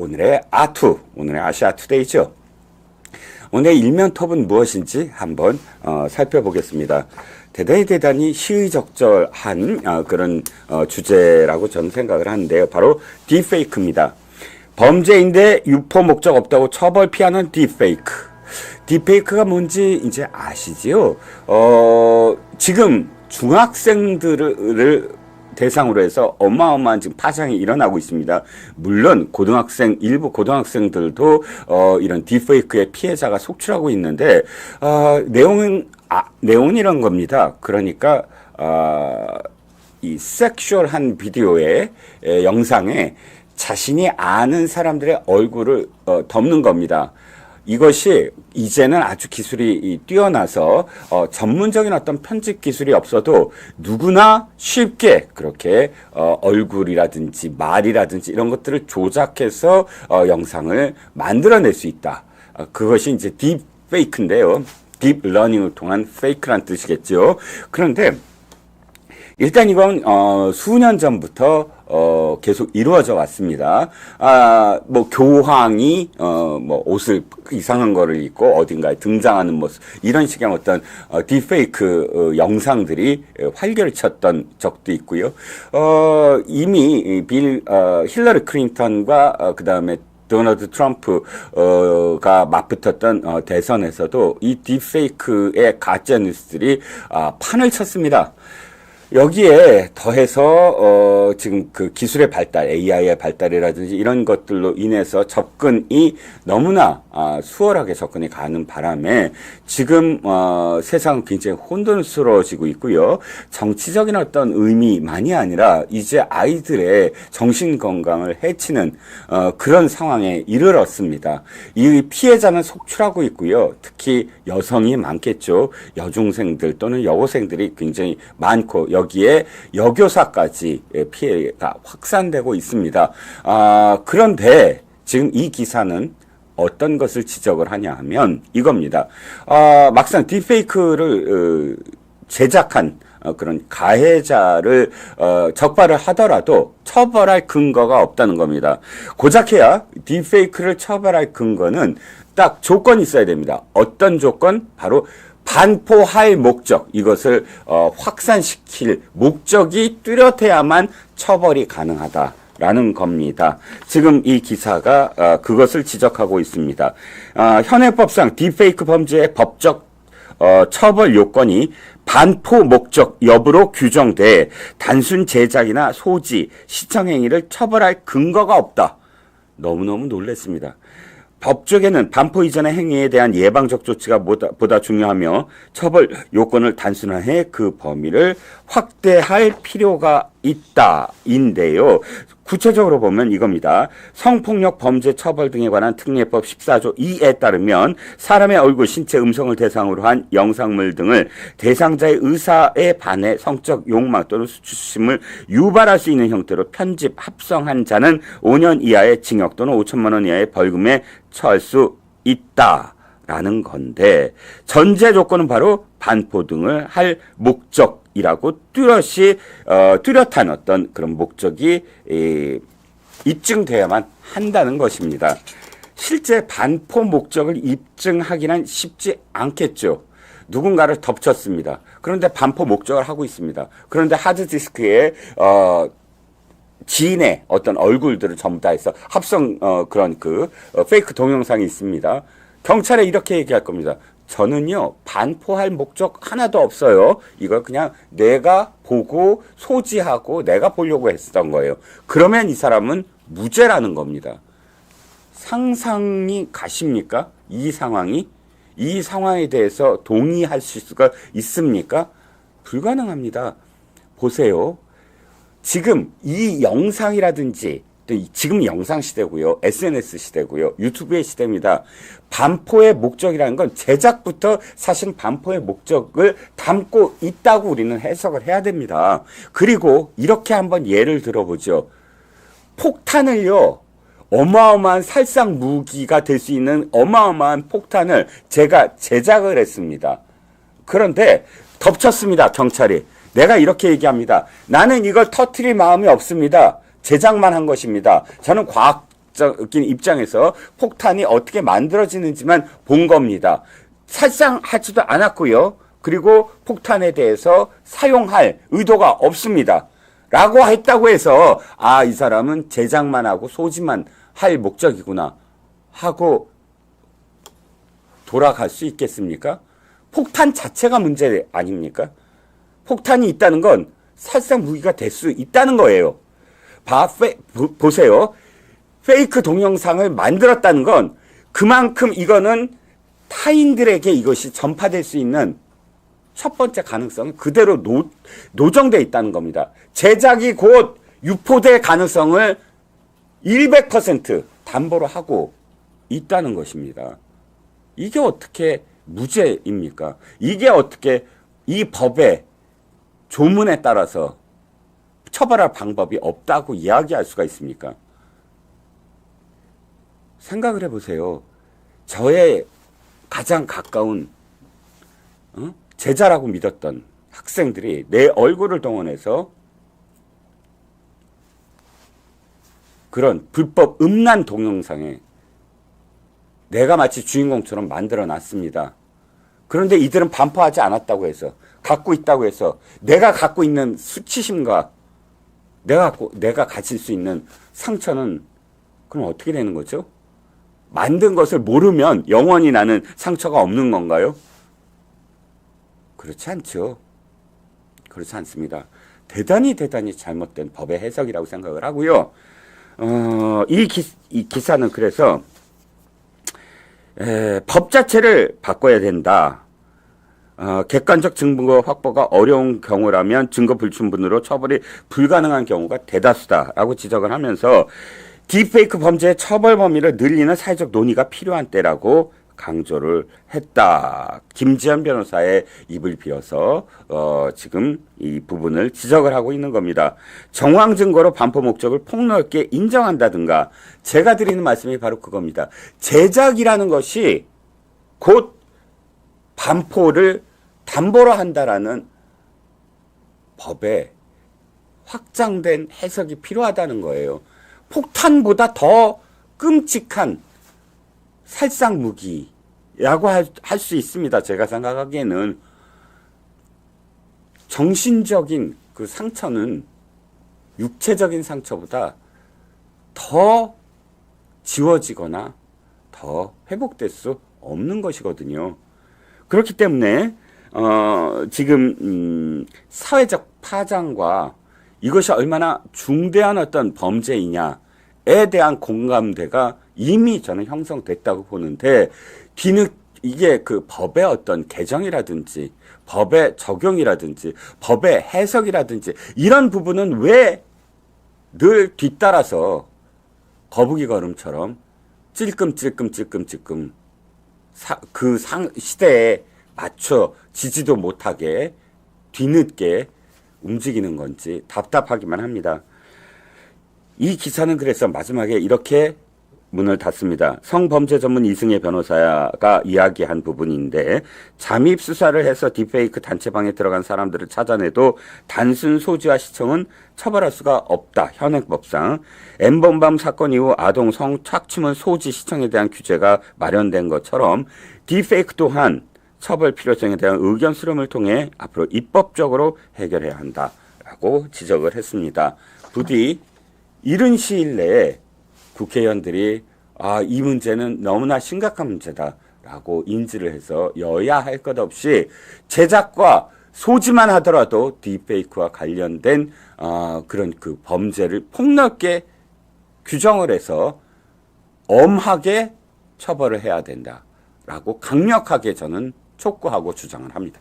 오늘의 아시아 투데이죠. 오늘 일면 톱은 무엇인지 한번 살펴보겠습니다. 대단히 시의적절한 그런 주제라고 저는 생각을 하는데요. 바로 딥페이크입니다. 범죄인데 유포 목적 없다고 처벌 피하는 딥페이크. 딥페이크가 뭔지 이제 아시지요? 지금 중학생들을 대상으로 해서 어마어마한 지금 파장이 일어나고 있습니다. 물론 일부 고등학생들도 이런 딥페이크의 피해자가 속출하고 있는데 내용은 이런 겁니다. 그러니까 이 섹슈얼한 비디오의 영상에 자신이 아는 사람들의 얼굴을 덮는 겁니다. 이것이 이제는 아주 기술이 뛰어나서 전문적인 어떤 편집 기술이 없어도 누구나 쉽게 그렇게 얼굴이라든지 말이라든지 이런 것들을 조작해서 영상을 만들어낼 수 있다. 그것이 이제 딥 페이크인데요. 딥 러닝을 통한 페이크란 뜻이겠죠. 그런데 일단 이건 수년 전부터 계속 이루어져 왔습니다. 교황이 옷을 이상한 거를 입고 어딘가에 등장하는 모습, 이런 식의 어떤 딥페이크 영상들이 활개를 쳤던 적도 있고요. 이미 힐러리 클린턴과 그다음에 도널드 트럼프가 맞붙었던 대선에서도 이 딥페이크의 가짜 뉴스들이 판을 쳤습니다. 여기에 더해서 지금 그 기술의 발달, AI의 발달이라든지 이런 것들로 인해서 접근이 너무나 수월하게 접근이 가는 바람에 지금 세상은 굉장히 혼돈스러워지고 있고요. 정치적인 어떤 의미만이 아니라 이제 아이들의 정신 건강을 해치는 그런 상황에 이르렀습니다. 이 피해자는 속출하고 있고요. 특히 여성이 많겠죠. 여중생들 또는 여고생들이 굉장히 많고 여기에 여교사까지 피해가 확산되고 있습니다. 그런데 지금 이 기사는 어떤 것을 지적을 하냐 하면 이겁니다. 막상 딥페이크를 제작한 그런 가해자를 적발을 하더라도 처벌할 근거가 없다는 겁니다. 고작해야 딥페이크를 처벌할 근거는 딱 조건이 있어야 됩니다. 어떤 조건? 바로 반포할 목적, 이것을 확산시킬 목적이 뚜렷해야만 처벌이 가능하다라는 겁니다. 지금 이 기사가 그것을 지적하고 있습니다. 현행법상 딥페이크 범죄의 법적 처벌 요건이 반포 목적 여부로 규정돼 단순 제작이나 소지, 시청행위를 처벌할 근거가 없다. 너무너무 놀랐습니다. 법조계는 반포 이전의 행위에 대한 예방적 조치가 보다 중요하며 처벌 요건을 단순화해 그 범위를 확대할 필요가 있다인데요. 구체적으로 보면 이겁니다. 성폭력 범죄 처벌 등에 관한 특례법 14조 2에 따르면 사람의 얼굴, 신체, 음성을 대상으로 한 영상물 등을 대상자의 의사에 반해 성적 욕망 또는 수치심을 유발할 수 있는 형태로 편집, 합성한 자는 5년 이하의 징역 또는 5천만 원 이하의 벌금에 처할 수 있다라는 건데, 전제 조건은 바로 반포 등을 할 목적이라고 뚜렷한 어떤 그런 목적이 입증돼야만 한다는 것입니다. 실제 반포 목적을 입증하기는 쉽지 않겠죠. 누군가를 덮쳤습니다. 그런데 반포 목적을 하고 있습니다. 그런데 하드디스크에 지인의 어떤 얼굴들을 전부 다 해서 합성 그런 페이크 동영상이 있습니다. 경찰에 이렇게 얘기할 겁니다. 저는요, 반포할 목적 하나도 없어요. 이걸 그냥 내가 보고 소지하고 내가 보려고 했었던 거예요. 그러면 이 사람은 무죄라는 겁니다. 상상이 가십니까? 이 상황에 대해서 동의할 수가 있습니까? 불가능합니다. 보세요. 지금 이 영상이라든지 지금 영상 시대고요. SNS 시대고요. 유튜브의 시대입니다. 반포의 목적이라는 건 제작부터 사실 반포의 목적을 담고 있다고 우리는 해석을 해야 됩니다. 그리고 이렇게 한번 예를 들어보죠. 폭탄을요. 어마어마한 살상 무기가 될 수 있는 어마어마한 폭탄을 제가 제작을 했습니다. 그런데 덮쳤습니다. 경찰이. 내가 이렇게 얘기합니다. 나는 이걸 터뜨릴 마음이 없습니다. 제작만 한 것입니다. 저는 과학적인 입장에서 폭탄이 어떻게 만들어지는지만 본 겁니다. 살상하지도 않았고요. 그리고 폭탄에 대해서 사용할 의도가 없습니다. 라고 했다고 해서 이 사람은 제작만 하고 소지만 할 목적이구나 하고 돌아갈 수 있겠습니까? 폭탄 자체가 문제 아닙니까? 폭탄이 있다는 건 살상 무기가 될 수 있다는 거예요. 보세요. 페이크 동영상을 만들었다는 건 그만큼 이거는 타인들에게 이것이 전파될 수 있는 첫 번째 가능성이 그대로 노정되어 있다는 겁니다. 제작이 곧 유포될 가능성을 100% 담보로 하고 있다는 것입니다. 이게 어떻게 무죄입니까? 이게 어떻게 이 법의 조문에 따라서 처벌할 방법이 없다고 이야기할 수가 있습니까? 생각을 해보세요. 저의 가장 가까운 제자라고 믿었던 학생들이 내 얼굴을 동원해서 그런 불법 음란 동영상에 내가 마치 주인공처럼 만들어 놨습니다. 그런데 이들은 반포하지 않았다고 해서, 갖고 있다고 해서, 내가 갖고 있는 수치심과 내가 가질 수 있는 상처는 그럼 어떻게 되는 거죠? 만든 것을 모르면 영원히 나는 상처가 없는 건가요? 그렇지 않죠. 그렇지 않습니다. 대단히 잘못된 법의 해석이라고 생각을 하고요. 이 기사는 그래서 법 자체를 바꿔야 된다. 객관적 증거 확보가 어려운 경우라면 증거 불충분으로 처벌이 불가능한 경우가 대다수다라고 지적을 하면서 딥페이크 범죄의 처벌 범위를 늘리는 사회적 논의가 필요한 때라고 강조를 했다. 김지현 변호사의 입을 비워서 지금 이 부분을 지적을 하고 있는 겁니다. 정황 증거로 반포 목적을 폭넓게 인정한다든가, 제가 드리는 말씀이 바로 그겁니다. 제작이라는 것이 곧 반포를 담보로 한다라는 법에 확장된 해석이 필요하다는 거예요. 폭탄보다 더 끔찍한 살상 무기라고 할 수 있습니다. 제가 생각하기에는 정신적인 그 상처는 육체적인 상처보다 더 지워지거나 더 회복될 수 없는 것이거든요. 그렇기 때문에 지금 사회적 파장과 이것이 얼마나 중대한 어떤 범죄이냐에 대한 공감대가 이미 저는 형성됐다고 보는데, 이게 그 법의 어떤 개정이라든지 법의 적용이라든지 법의 해석이라든지 이런 부분은 왜 늘 뒤따라서 거북이 걸음처럼 찔끔찔끔 그 시대에 맞춰 지지도 못하게 뒤늦게 움직이는 건지 답답하기만 합니다. 이 기사는 그래서 마지막에 이렇게 문을 닫습니다. 성범죄 전문 이승혜 변호사가 이야기한 부분인데, 잠입 수사를 해서 딥페이크 단체방에 들어간 사람들을 찾아내도 단순 소지와 시청은 처벌할 수가 없다. 현행법상. 엠번방 사건 이후 아동 성착취물 소지 시청에 대한 규제가 마련된 것처럼 딥페이크 또한 처벌 필요성에 대한 의견 수렴을 통해 앞으로 입법적으로 해결해야 한다라고 지적을 했습니다. 부디 이른 시일 내에 국회의원들이 이 문제는 너무나 심각한 문제다라고 인지를 해서 여야 할 것 없이 제작과 소지만 하더라도 딥페이크와 관련된 그런 그 범죄를 폭넓게 규정을 해서 엄하게 처벌을 해야 된다라고 강력하게 저는 촉구하고 주장을 합니다.